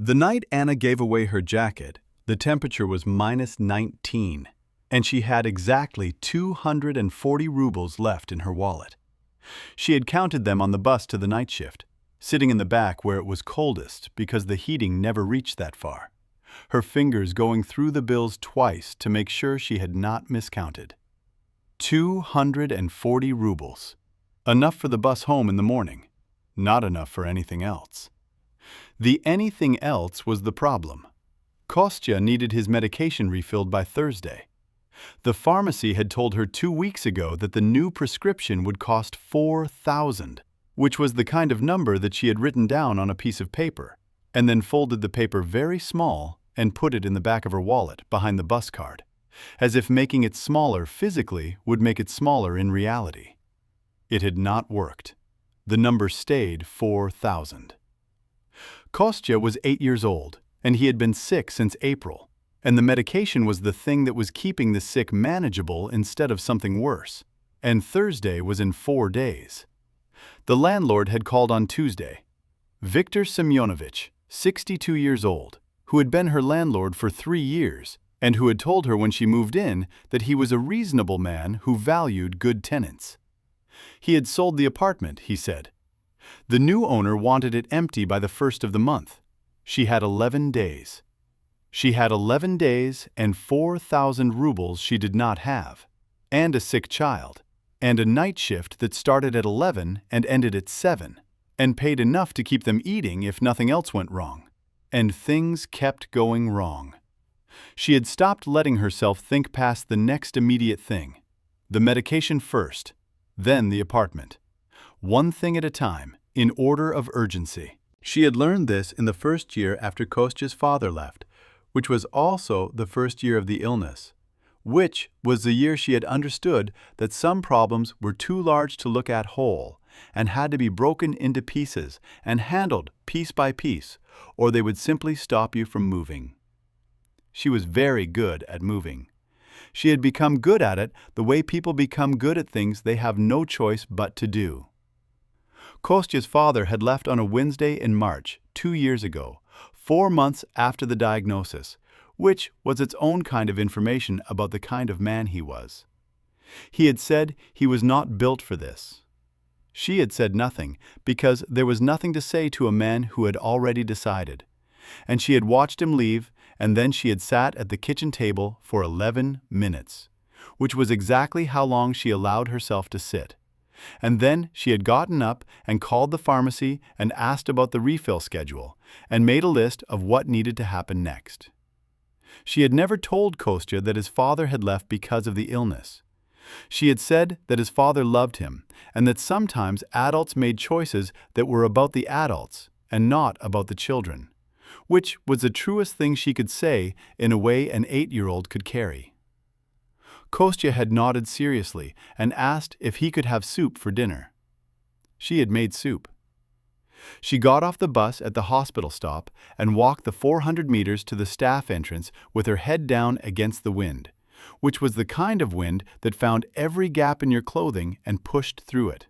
The night Anna gave away her jacket, the temperature was -19, and she had exactly 240 rubles left in her wallet. She had counted them on the bus to the night shift, sitting in the back where it was coldest because the heating never reached that far, her fingers going through the bills twice to make sure she had not miscounted. 240 rubles. Enough for the bus home in the morning, not enough for anything else. The anything else was the problem. Kostya needed his medication refilled by Thursday. The pharmacy had told her 2 weeks ago that the new prescription would cost 4,000, which was the kind of number that she had written down on a piece of paper, and then folded the paper very small and put it in the back of her wallet behind the bus card, as if making it smaller physically would make it smaller in reality. It had not worked. The number stayed 4,000. Kostya was 8 years old, and he had been sick since April, and the medication was the thing that was keeping the sick manageable instead of something worse, and Thursday was in 4 days. The landlord had called on Tuesday. Viktor Semyonovich, 62 years old, who had been her landlord for 3 years, and who had told her when she moved in that he was a reasonable man who valued good tenants. He had sold the apartment, he said. The new owner wanted it empty by the 1st of the month. She had 11 days. She had 11 days and 4,000 rubles she did not have, and a sick child, and a night shift that started at 11 and ended at 7, and paid enough to keep them eating if nothing else went wrong. And things kept going wrong. She had stopped letting herself think past the next immediate thing. The medication first, then the apartment. One thing at a time, in order of urgency. She had learned this in the first year after Kostya's father left, which was also the first year of the illness, which was the year she had understood that some problems were too large to look at whole and had to be broken into pieces and handled piece by piece, or they would simply stop you from moving. She was very good at moving. She had become good at it the way people become good at things they have no choice but to do. Kostya's father had left on a Wednesday in March 2 years ago, 4 months after the diagnosis, which was its own kind of information about the kind of man he was. He had said he was not built for this. She had said nothing because there was nothing to say to a man who had already decided, and she had watched him leave, and then she had sat at the kitchen table for 11 minutes, which was exactly how long she allowed herself to sit. And then she had gotten up and called the pharmacy and asked about the refill schedule and made a list of what needed to happen next. She had never told Kostya that his father had left because of the illness. She had said that his father loved him and that sometimes adults made choices that were about the adults and not about the children, which was the truest thing she could say in a way an 8-year-old could carry. Kostya had nodded seriously and asked if he could have soup for dinner. She had made soup. She got off the bus at the hospital stop and walked the 400 meters to the staff entrance with her head down against the wind, which was the kind of wind that found every gap in your clothing and pushed through it.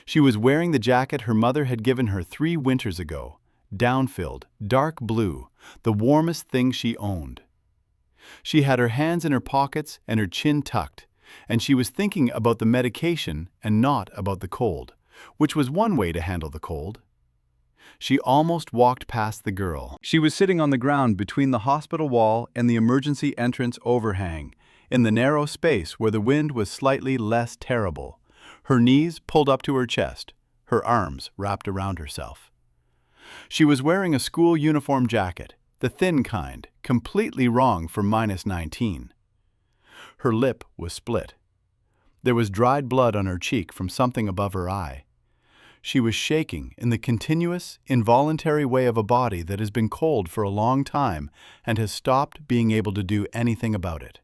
She was wearing the jacket her mother had given her 3 winters ago, down-filled, dark blue, the warmest thing she owned. She had her hands in her pockets and her chin tucked, and she was thinking about the medication and not about the cold, which was one way to handle the cold. She almost walked past the girl. She was sitting on the ground between the hospital wall and the emergency entrance overhang, in the narrow space where the wind was slightly less terrible, her knees pulled up to her chest, her arms wrapped around herself. She was wearing a school uniform jacket, the thin kind, completely wrong for -19. Her lip was split. There was dried blood on her cheek from something above her eye. She was shaking in the continuous, involuntary way of a body that has been cold for a long time and has stopped being able to do anything about it.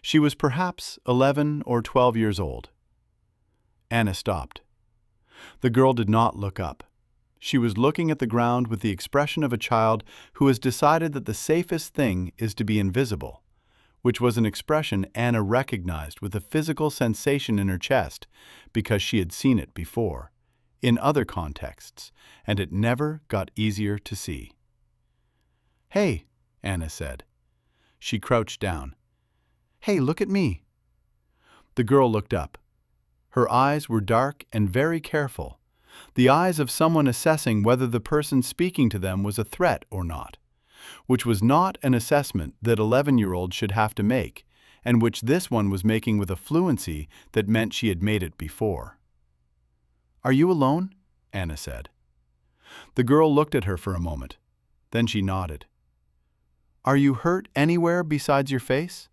She was perhaps 11 or 12 years old. Anna stopped. The girl did not look up. She was looking at the ground with the expression of a child who has decided that the safest thing is to be invisible, which was an expression Anna recognized with a physical sensation in her chest because she had seen it before, in other contexts, and it never got easier to see. "Hey," Anna said. She crouched down. "Hey, look at me." The girl looked up. Her eyes were dark and very careful, the eyes of someone assessing whether the person speaking to them was a threat or not, which was not an assessment that 11-year-olds should have to make, and which this one was making with a fluency that meant she had made it before. "Are you alone?" Anna said. The girl looked at her for a moment. Then she nodded. "Are you hurt anywhere besides your face?"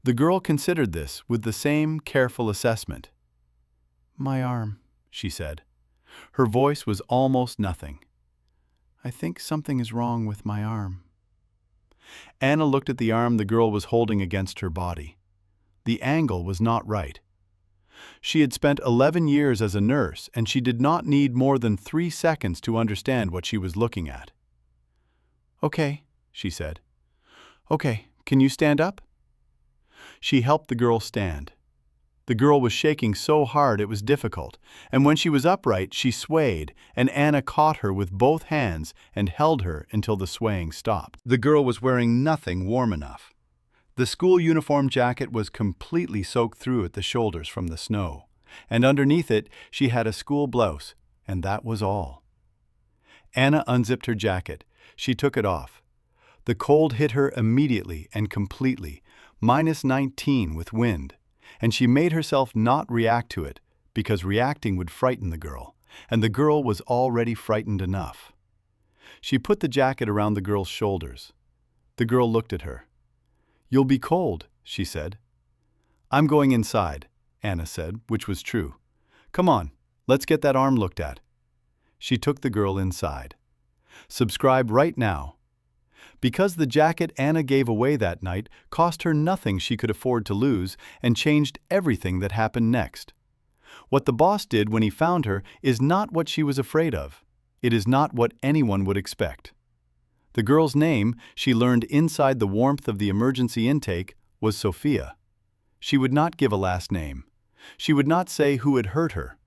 The girl considered this with the same careful assessment. "My arm," she said. Her voice was almost nothing. "I think something is wrong with my arm." Anna looked at the arm the girl was holding against her body. The angle was not right. She had spent 11 years as a nurse, and she did not need more than 3 seconds to understand what she was looking at. "Okay," she said. "Okay, can you stand up?" She helped the girl stand. The girl was shaking so hard it was difficult, and when she was upright, she swayed, and Anna caught her with both hands and held her until the swaying stopped. The girl was wearing nothing warm enough. The school uniform jacket was completely soaked through at the shoulders from the snow, and underneath it she had a school blouse, and that was all. Anna unzipped her jacket. She took it off. The cold hit her immediately and completely, -19 with wind, and she made herself not react to it, because reacting would frighten the girl, and the girl was already frightened enough. She put the jacket around the girl's shoulders. The girl looked at her. "You'll be cold," she said. "I'm going inside," Anna said, which was true. "Come on, let's get that arm looked at." She took the girl inside. Subscribe right now. Because the jacket Anna gave away that night cost her nothing she could afford to lose and changed everything that happened next. What the boss did when he found her is not what she was afraid of. It is not what anyone would expect. The girl's name, she learned inside the warmth of the emergency intake, was Sophia. She would not give a last name. She would not say who had hurt her.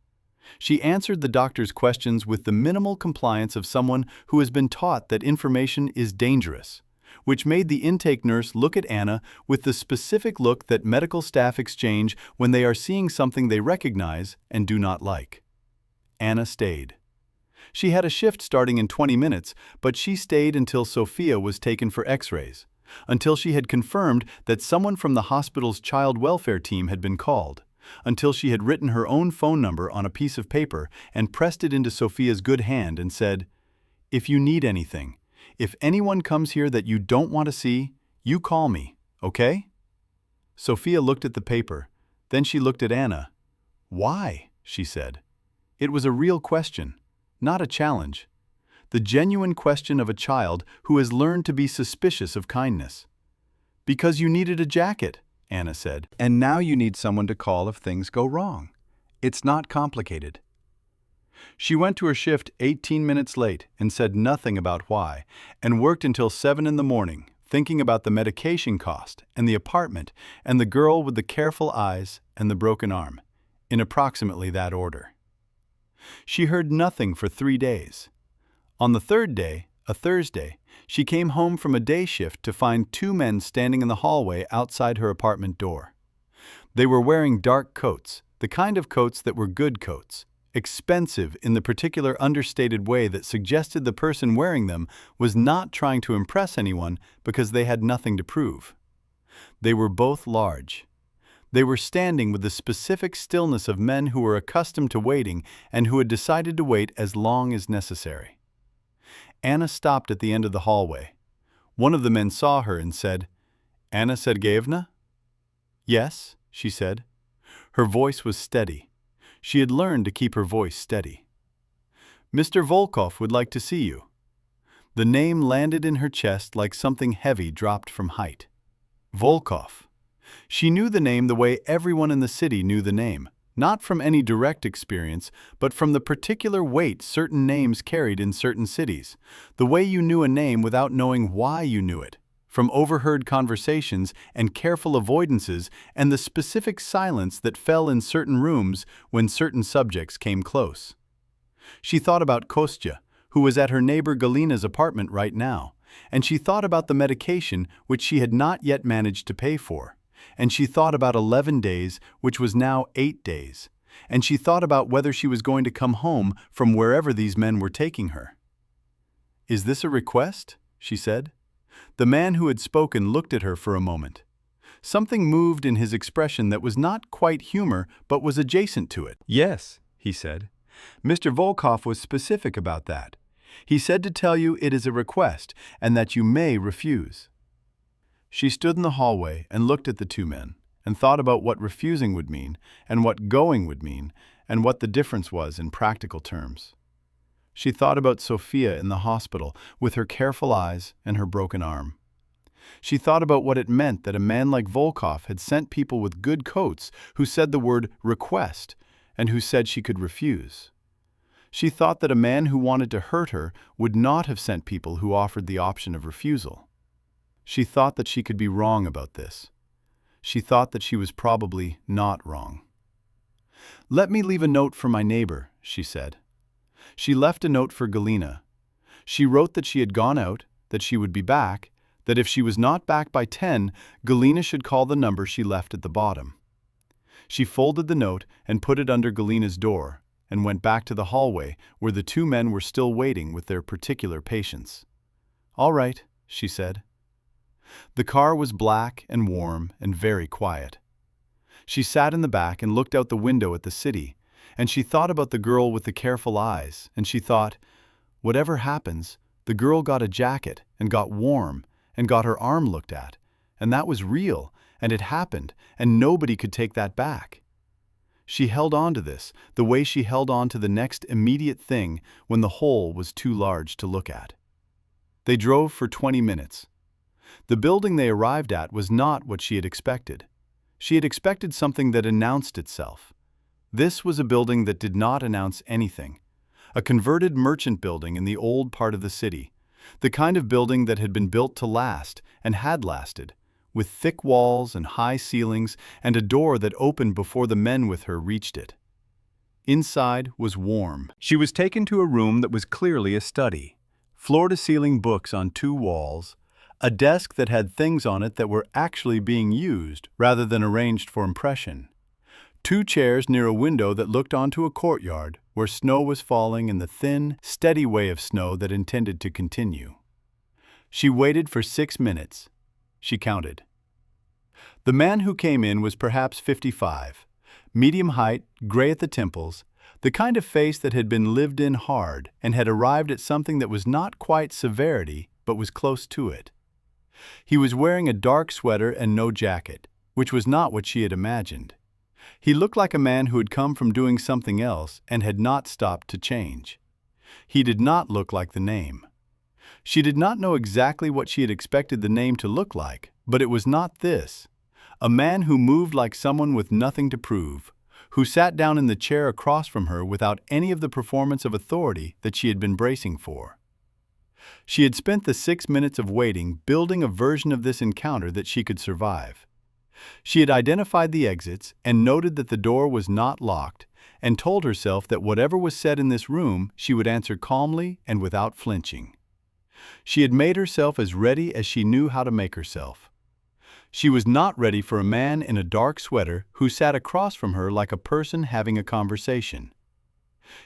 She answered the doctor's questions with the minimal compliance of someone who has been taught that information is dangerous, which made the intake nurse look at Anna with the specific look that medical staff exchange when they are seeing something they recognize and do not like. Anna stayed. She had a shift starting in 20 minutes, but she stayed until Sophia was taken for x-rays, until she had confirmed that someone from the hospital's child welfare team had been called, until she had written her own phone number on a piece of paper and pressed it into Sophia's good hand and said, "If you need anything, if anyone comes here that you don't want to see, you call me, okay?" Sophia looked at the paper. Then she looked at Anna. "Why?" she said. It was a real question, not a challenge. The genuine question of a child who has learned to be suspicious of kindness. "Because you needed a jacket," Anna said, "and now you need someone to call if things go wrong. It's not complicated." She went to her shift 18 minutes late and said nothing about why, and worked until 7 in the morning, thinking about the medication cost and the apartment and the girl with the careful eyes and the broken arm, in approximately that order. She heard nothing for 3 days. On the third day, a Thursday, she came home from a day shift to find 2 men standing in the hallway outside her apartment door. They were wearing dark coats, the kind of coats that were good coats, expensive in the particular understated way that suggested the person wearing them was not trying to impress anyone because they had nothing to prove. They were both large. They were standing with the specific stillness of men who were accustomed to waiting and who had decided to wait as long as necessary. Anna stopped at the end of the hallway. One of the men saw her and said, "Anna Sergeyevna?" "Yes," she said. Her voice was steady. She had learned to keep her voice steady. "Mr. Volkov would like to see you." The name landed in her chest like something heavy dropped from height. Volkov. She knew the name the way everyone in the city knew the name, not from any direct experience, but from the particular weight certain names carried in certain cities, the way you knew a name without knowing why you knew it, from overheard conversations and careful avoidances and the specific silence that fell in certain rooms when certain subjects came close. She thought about Kostya, who was at her neighbor Galina's apartment right now, and she thought about the medication which she had not yet managed to pay for, and she thought about 11 days, which was now 8 days, and she thought about whether she was going to come home from wherever these men were taking her. "Is this a request?" she said. The man who had spoken looked at her for a moment. Something moved in his expression that was not quite humor but was adjacent to it. "Yes," he said. "Mr. Volkov was specific about that. He said to tell you it is a request and that you may refuse." She stood in the hallway and looked at the two men and thought about what refusing would mean and what going would mean and what the difference was in practical terms. She thought about Sophia in the hospital with her careful eyes and her broken arm. She thought about what it meant that a man like Volkov had sent people with good coats who said the word request and who said she could refuse. She thought that a man who wanted to hurt her would not have sent people who offered the option of refusal. She thought that she could be wrong about this. She thought that she was probably not wrong. "Let me leave a note for my neighbor," she said. She left a note for Galina. She wrote that she had gone out, that she would be back, that if she was not back by 10, Galina should call the number she left at the bottom. She folded the note and put it under Galina's door and went back to the hallway where the two men were still waiting with their particular patience. "All right," she said. The car was black and warm and very quiet. She sat in the back and looked out the window at the city, and she thought about the girl with the careful eyes, and she thought, whatever happens, the girl got a jacket and got warm and got her arm looked at, and that was real, and it happened, and nobody could take that back. She held on to this, the way she held on to the next immediate thing when the whole was too large to look at. They drove for 20 minutes. The building they arrived at was not what she had expected. She had expected something that announced itself. This was a building that did not announce anything. A converted merchant building in the old part of the city. The kind of building that had been built to last and had lasted, with thick walls and high ceilings and a door that opened before the men with her reached it. Inside was warm. She was taken to a room that was clearly a study. Floor-to-ceiling books on 2 walls, a desk that had things on it that were actually being used rather than arranged for impression. 2 chairs near a window that looked onto a courtyard where snow was falling in the thin, steady way of snow that intended to continue. She waited for 6 minutes. She counted. The man who came in was perhaps 55, medium height, gray at the temples, the kind of face that had been lived in hard and had arrived at something that was not quite severity but was close to it. He was wearing a dark sweater and no jacket, which was not what she had imagined. He looked like a man who had come from doing something else and had not stopped to change. He did not look like the name. She did not know exactly what she had expected the name to look like, but it was not this. A man who moved like someone with nothing to prove, who sat down in the chair across from her without any of the performance of authority that she had been bracing for. She had spent the 6 minutes of waiting building a version of this encounter that she could survive. She had identified the exits and noted that the door was not locked and told herself that whatever was said in this room she would answer calmly and without flinching. She had made herself as ready as she knew how to make herself. She was not ready for a man in a dark sweater who sat across from her like a person having a conversation.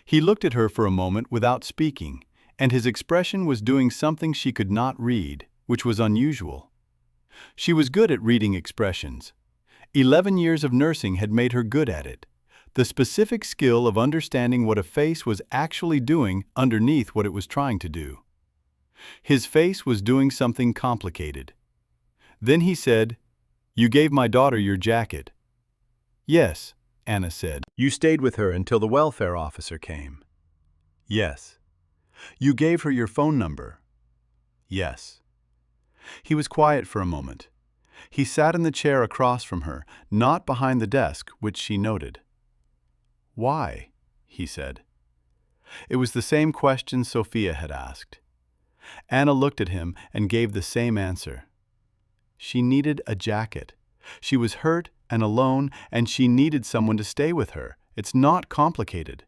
He looked at her for a moment without speaking, and his expression was doing something she could not read, which was unusual. She was good at reading expressions. 11 years of nursing had made her good at it. The specific skill of understanding what a face was actually doing underneath what it was trying to do. His face was doing something complicated. Then he said, "You gave my daughter your jacket." "Yes," Anna said. "You stayed with her until the welfare officer came." "Yes." "You gave her your phone number." "Yes." He was quiet for a moment. He sat in the chair across from her, not behind the desk, which she noted. "Why?" he said. It was the same question Sophia had asked. Anna looked at him and gave the same answer. She needed a jacket. She was hurt and alone, and she needed someone to stay with her. It's not complicated.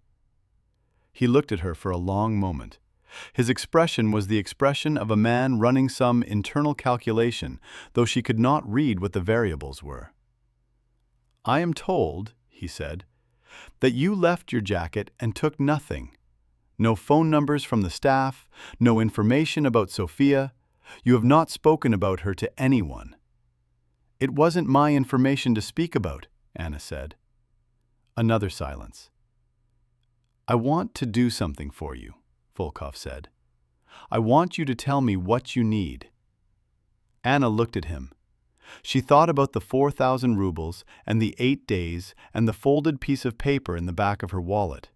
He looked at her for a long moment. His expression was the expression of a man running some internal calculation, though she could not read what the variables were. "I am told," he said, "that you left your jacket and took nothing. No phone numbers from the staff, no information about Sophia. You have not spoken about her to anyone." "It wasn't my information to speak about," Anna said. Another silence. "I want to do something for you," Volkov said. "I want you to tell me what you need." Anna looked at him. She thought about the 4,000 rubles and the 8 days and the folded piece of paper in the back of her wallet.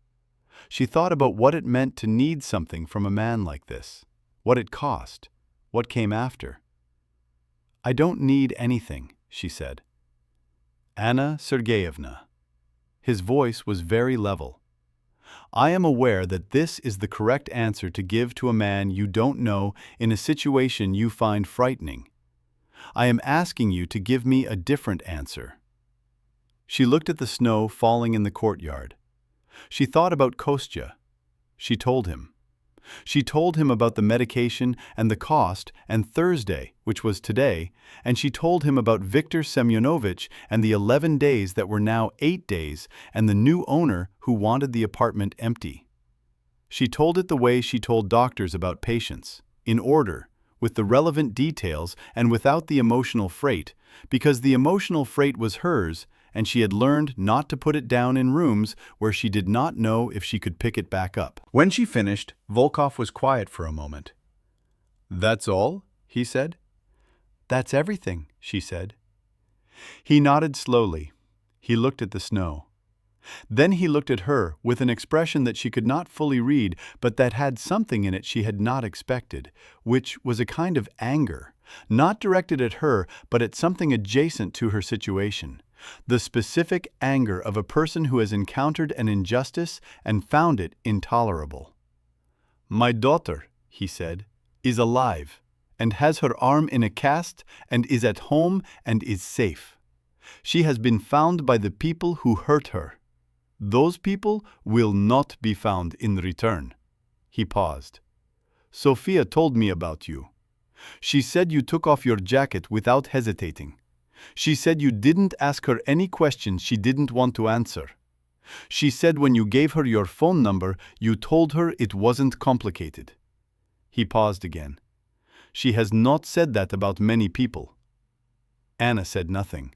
She thought about what it meant to need something from a man like this, what it cost, what came after. "I don't need anything," she said. "Anna Sergeyevna." His voice was very level. "I am aware that this is the correct answer to give to a man you don't know in a situation you find frightening. I am asking you to give me a different answer." She looked at the snow falling in the courtyard. She thought about Kostya. She told him. She told him about the medication and the cost and Thursday, which was today, and she told him about Viktor Semyonovich and the 11 days that were now 8 days and the new owner who wanted the apartment empty. She told it the way she told doctors about patients, in order, with the relevant details and without the emotional freight, because the emotional freight was hers and she had learned not to put it down in rooms where she did not know if she could pick it back up. When she finished, Volkov was quiet for a moment. "That's all?" he said. "That's everything," she said. He nodded slowly. He looked at the snow. Then he looked at her with an expression that she could not fully read, but that had something in it she had not expected, which was a kind of anger, not directed at her, but at something adjacent to her situation. The specific anger of a person who has encountered an injustice and found it intolerable. "My daughter," he said, "is alive and has her arm in a cast and is at home and is safe. She has been found by the people who hurt her. Those people will not be found in return." He paused. "Sophia told me about you. She said you took off your jacket without hesitating. She said you didn't ask her any questions she didn't want to answer. She said when you gave her your phone number, you told her it wasn't complicated." He paused again. "She has not said that about many people." Anna said nothing.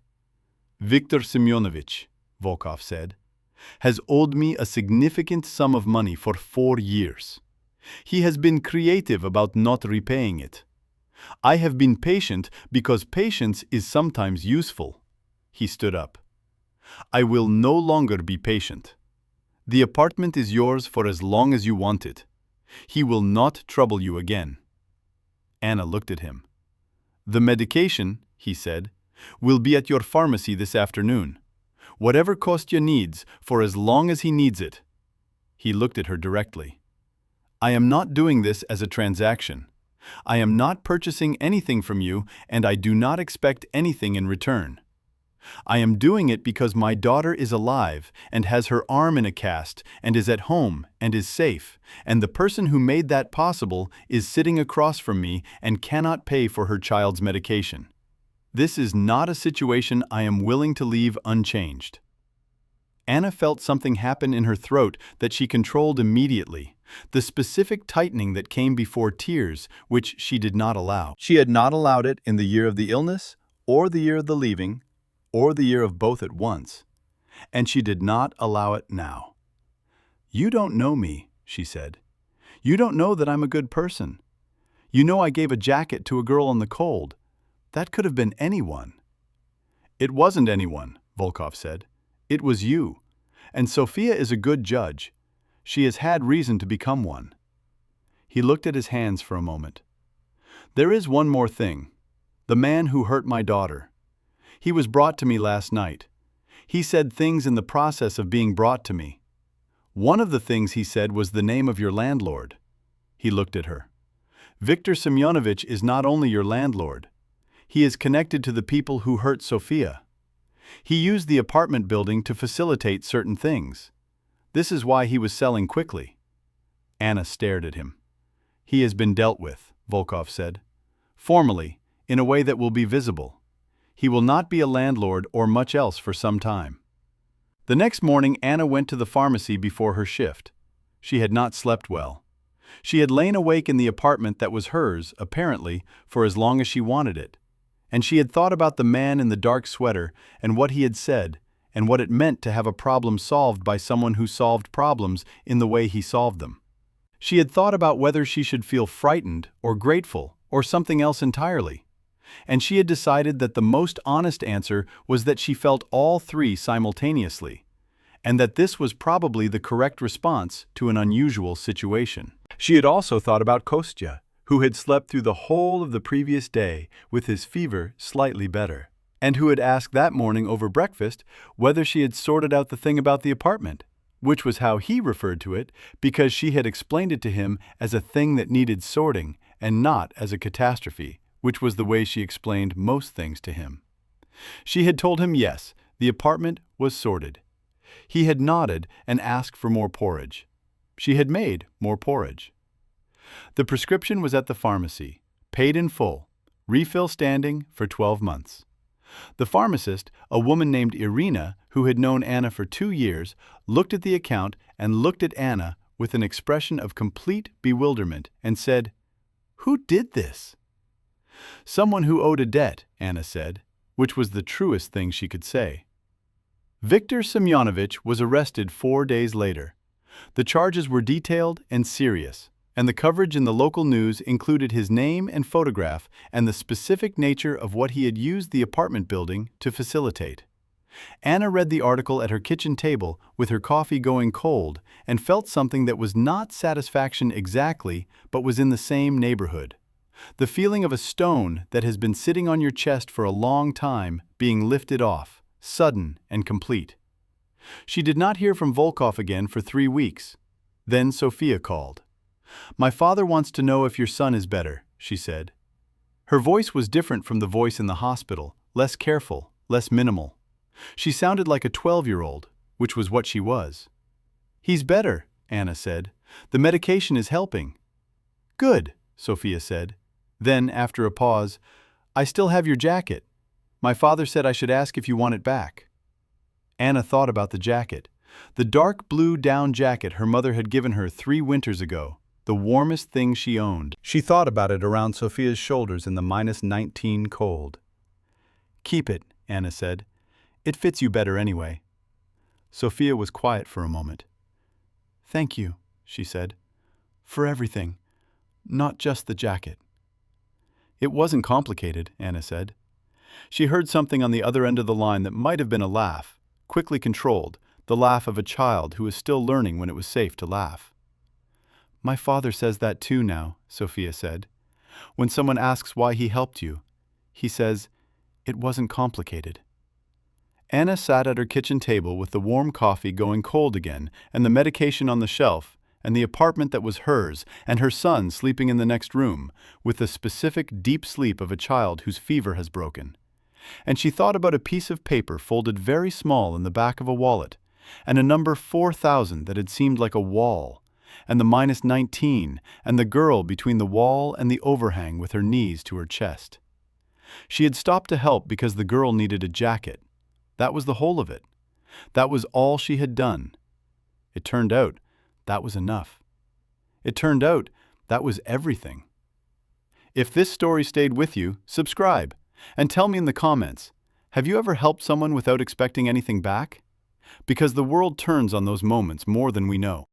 "Viktor Semyonovich," Volkov said, "has owed me a significant sum of money for 4 years. He has been creative about not repaying it. I have been patient because patience is sometimes useful." He stood up. "I will no longer be patient. The apartment is yours for as long as you want it. He will not trouble you again." Anna looked at him. "The medication," he said, "will be at your pharmacy this afternoon. Whatever Kostya needs, for as long as he needs it." He looked at her directly. "I am not doing this as a transaction. I am not purchasing anything from you, and I do not expect anything in return. I am doing it because my daughter is alive and has her arm in a cast and is at home and is safe, and the person who made that possible is sitting across from me and cannot pay for her child's medication. This is not a situation I am willing to leave unchanged." Anna felt something happen in her throat that she controlled immediately, the specific tightening that came before tears, which she did not allow. She had not allowed it in the year of the illness, or the year of the leaving, or the year of both at once, and she did not allow it now. "You don't know me," she said. "You don't know that I'm a good person. You know I gave a jacket to a girl on the cold. That could have been anyone." "It wasn't anyone," Volkov said. "It was you. And Sophia is a good judge. She has had reason to become one." He looked at his hands for a moment. "There is one more thing. The man who hurt my daughter. He was brought to me last night. He said things in the process of being brought to me. One of the things he said was the name of your landlord." He looked at her. "Viktor Semyonovich is not only your landlord. He is connected to the people who hurt Sophia. He used the apartment building to facilitate certain things. This is why he was selling quickly." Anna stared at him. He has been dealt with, Volkov said. Formally, in a way that will be visible. He will not be a landlord or much else for some time. The next morning, Anna went to the pharmacy before her shift. She had not slept well. She had lain awake in the apartment that was hers, apparently, for as long as she wanted it. And she had thought about the man in the dark sweater and what he had said, and what it meant to have a problem solved by someone who solved problems in the way he solved them. She had thought about whether she should feel frightened or grateful or something else entirely. And she had decided that the most honest answer was that she felt all three simultaneously, and that this was probably the correct response to an unusual situation. She had also thought about Kostya, who had slept through the whole of the previous day with his fever slightly better, and who had asked that morning over breakfast whether she had sorted out the thing about the apartment, which was how he referred to it because she had explained it to him as a thing that needed sorting and not as a catastrophe, which was the way she explained most things to him. She had told him yes, the apartment was sorted. He had nodded and asked for more porridge. She had made more porridge. The prescription was at the pharmacy, paid in full, refill standing for 12 months. The pharmacist, a woman named Irina, who had known Anna for 2 years, looked at the account and looked at Anna with an expression of complete bewilderment and said, "Who did this?" "Someone who owed a debt," Anna said, which was the truest thing she could say. Viktor Semyonovich was arrested 4 days later. The charges were detailed and serious, and the coverage in the local news included his name and photograph and the specific nature of what he had used the apartment building to facilitate. Anna read the article at her kitchen table with her coffee going cold and felt something that was not satisfaction exactly, but was in the same neighborhood. The feeling of a stone that has been sitting on your chest for a long time being lifted off, sudden and complete. She did not hear from Volkov again for 3 weeks. Then Sophia called. "My father wants to know if your son is better," she said. Her voice was different from the voice in the hospital, less careful, less minimal. She sounded like a 12-year-old, which was what she was. "He's better," Anna said. "The medication is helping." "Good," Sophia said. Then, after a pause, "I still have your jacket. My father said I should ask if you want it back." Anna thought about the jacket. The dark blue down jacket her mother had given her 3 winters ago, the warmest thing she owned. She thought about it around Sophia's shoulders in the -19 cold. "Keep it," Anna said. "It fits you better anyway." Sophia was quiet for a moment. "Thank you," she said, "for everything, not just the jacket." "It wasn't complicated," Anna said. She heard something on the other end of the line that might have been a laugh, quickly controlled, the laugh of a child who is still learning when it was safe to laugh. "My father says that too now," Sophia said. "When someone asks why he helped you, he says, 'It wasn't complicated.'" Anna sat at her kitchen table with the warm coffee going cold again and the medication on the shelf and the apartment that was hers and her son sleeping in the next room with the specific deep sleep of a child whose fever has broken. And she thought about a piece of paper folded very small in the back of a wallet and a number 4,000 that had seemed like a wall, and the -19 and the girl between the wall and the overhang with her knees to her chest. She had stopped to help because the girl needed a jacket. That was the whole of it. That was all she had done. It turned out that was enough. It turned out that was everything. If this story stayed with you, subscribe and tell me in the comments, have you ever helped someone without expecting anything back? Because the world turns on those moments more than we know.